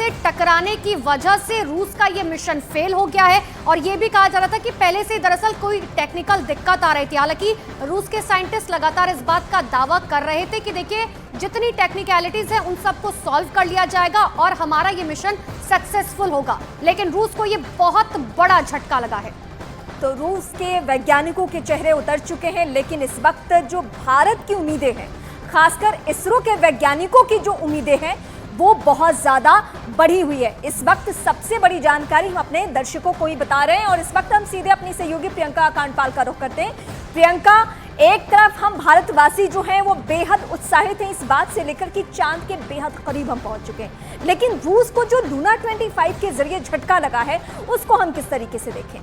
से टकराने की वजह से रूस का ये मिशन फेल हो गया है। और ये भी कहा जा रहा था कि पहले से दरअसल कोई टेक्निकल दिक्कत आ रही थी। हालांकि रूस के साइंटिस्ट लगातार इस बात का दावा कर रहे थे कि देखिए जितनी टेक्निकलिटीज है उन सबको सॉल्व कर लिया जाएगा और हमारा ये मिशन सक्सेसफुल होगा। लेकिन रूस को ये बहुत बड़ा झटका लगा है। तो रूस के वैज्ञानिकों के चेहरे उतर चुके हैं, लेकिन इस वक्त जो भारत की उम्मीदें हैं, खासकर इसरो के वैज्ञानिकों की जो उम्मीदें हैं वो बहुत ज्यादा बढ़ी हुई है। इस वक्त सबसे बड़ी जानकारी हम अपने दर्शकों को ही बता रहे हैं और इस वक्त हम सीधे अपनी सहयोगी प्रियंका कांडपाल का रुख करते हैं। प्रियंका, एक तरफ हम भारतवासी जो हैं वो बेहद उत्साहित हैं इस बात से लेकर कि चांद के बेहद करीब हम पहुंच चुके हैं, लेकिन रूस को जो लूना 25 के जरिए झटका लगा है उसको हम किस तरीके से देखें?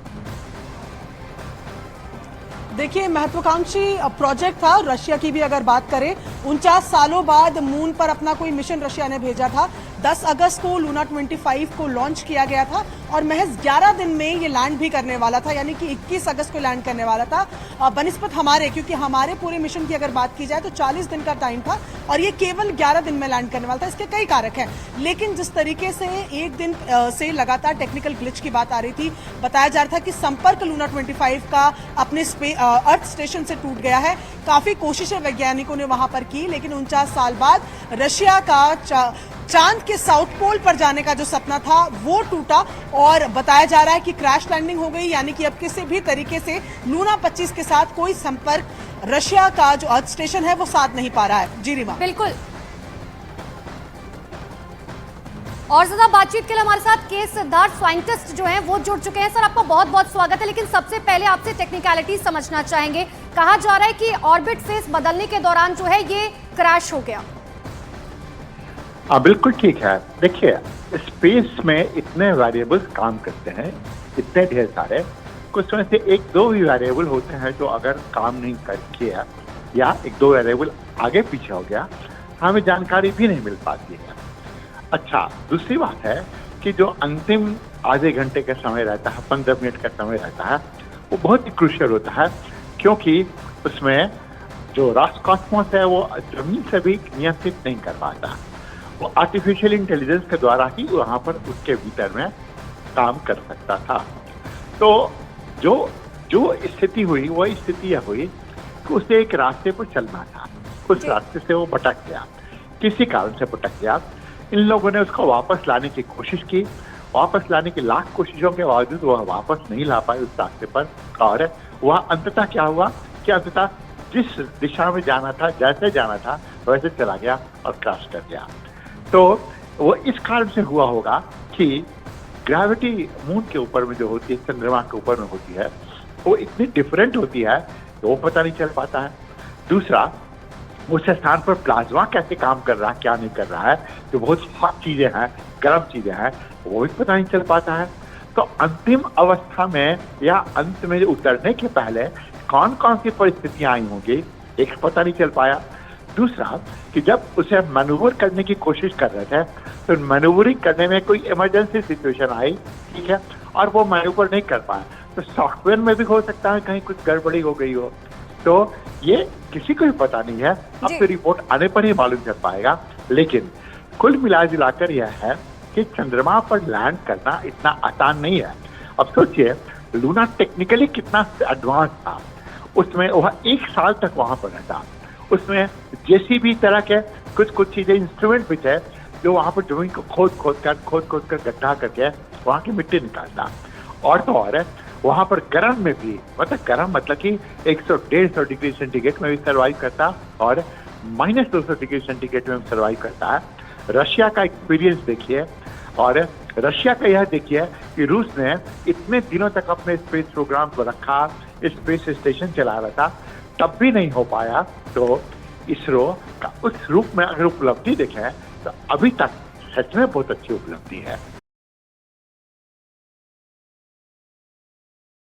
देखिए, महत्वाकांक्षी प्रोजेक्ट था। रशिया की भी अगर बात करें, 49 सालों बाद मून पर अपना कोई मिशन रशिया ने भेजा था। 10 अगस्त को लूना 25 को लॉन्च किया गया था और महज 11 दिन में ये लैंड भी करने वाला था, यानी कि 21 अगस्त को लैंड करने वाला था बनिस्बत हमारे, क्योंकि हमारे पूरे मिशन की अगर बात की जाए तो 40 दिन का टाइम था और ये केवल 11 दिन में लैंड करने वाला था। इसके कई कारक हैं, लेकिन जिस तरीके से एक दिन से लगातार टेक्निकल ग्लिच की बात आ रही थी, बताया जा रहा था कि संपर्क लूना 25 का अपने अर्थ स्टेशन से टूट गया है। काफी कोशिशें वैज्ञानिकों ने वहां पर की, लेकिन 49 साल बाद रशिया का चांद के साउथ पोल पर जाने का जो सपना था वो टूटा और बताया जा रहा है कि क्रैश लैंडिंग हो गई, यानी कि अब किसी भी तरीके से लूना 25 के साथ कोई संपर्क रशिया का जो अर्थ स्टेशन है वो साथ नहीं पा रहा है। जी रीमा। बिल्कुल। और ज्यादा बातचीत के लिए हमारे साथ के सिद्धार्थ साइंटिस्ट जो हैं वो जुड़ चुके हैं। सर, आपका बहुत बहुत स्वागत है। लेकिन सबसे पहले आपसे टेक्निकलिटी समझना चाहेंगे। कहा जा रहा है कि ऑर्बिट फेस बदलने के दौरान जो है ये क्रैश हो गया। बिल्कुल ठीक है। देखिए, स्पेस में इतने वेरिएबल्स काम करते हैं, इतने ढेर सारे, कुछ में से एक दो भी वेरिएबल होते हैं जो अगर काम नहीं कर किया या एक दो वेरिएबल आगे पीछे हो गया, हमें जानकारी भी नहीं मिल पाती है। अच्छा, दूसरी बात है कि जो अंतिम आधे घंटे का समय रहता है, 15 मिनट का समय रहता है, वो बहुत ही क्रूशियल होता है, क्योंकि उसमें जो रॉसकॉस्मोस है वो जमीन से भी नियंत्रित नहीं कर पाता। वो आर्टिफिशियल इंटेलिजेंस के द्वारा ही वहाँ पर उसके भीतर में काम कर सकता था। तो जो स्थिति हुई वो स्थिति यह हुई कि उसे एक रास्ते पर चलना था, उस रास्ते से वो भटक गया, किसी कारण से भटक गया। इन लोगों ने उसको वापस लाने की कोशिश की, वापस लाने की लाख कोशिशों के बावजूद वह वापस नहीं ला पाए उस रास्ते पर, और वह अंततः क्या हुआ कि अंततः जिस दिशा में जाना था, जैसे जाना था वैसे चला गया और क्रैश कर गया। तो वो इस कारण से हुआ होगा कि ग्रेविटी मून के ऊपर में जो होती है, चंद्रमा के ऊपर में होती है, वो इतनी डिफरेंट होती है तो वो पता नहीं चल पाता है। दूसरा, उस स्थान पर प्लाज्मा कैसे काम कर रहा है, क्या नहीं कर रहा है, जो बहुत हॉट चीजें हैं, गर्म चीजें हैं, वो भी पता नहीं चल पाता है। तो अंतिम अवस्था में या अंत में उतरने के पहले कौन कौन सी परिस्थितियां आई होंगी, एक पता नहीं चल पाया। दूसरा कि जब उसे मैनूवर करने की कोशिश कर रहे थे तो मैनूवरिंग करने में कोई इमरजेंसी सिचुएशन आई, ठीक है, और वो मैनूवर नहीं कर पाया, तो सॉफ्टवेयर में भी हो सकता है कहीं कुछ गड़बड़ी हो गई हो। तो ये किसी को भी पता नहीं है, अब तो रिपोर्ट आने पर ही मालूम चल पाएगा। लेकिन कुल मिला जुलाकर यह है कि चंद्रमा पर लैंड करना इतना आसान नहीं है। अब सोचिए, लूना टेक्निकली कितना एडवांस था, उसमें वह 1 साल तक वहां पर रहता, उसमें जेसीबी तरह के कुछ चीजें, इंस्ट्रूमेंट भी थे जो वहां पर जमीन को खोद कर गड्ढा करके वहां की मिट्टी निकालता। और तो और वहां पर गर्म में भी, मतलब कि 100-150 डिग्री सेंटीग्रेड में भी सर्वाइव करता और -200 डिग्री सेंटीग्रेड में सर्वाइव करता है। रशिया का एक्सपीरियंस देखिए, और रशिया का यह देखिए कि रूस ने इतने दिनों तक अपने स्पेस प्रोग्राम को रखा, स्पेस स्टेशन चला रहा था, तब भी नहीं हो पाया। तो इसरो का उस रूप में अगर उपलब्धि देखें तो अभी तक सच में बहुत अच्छी उपलब्धि है।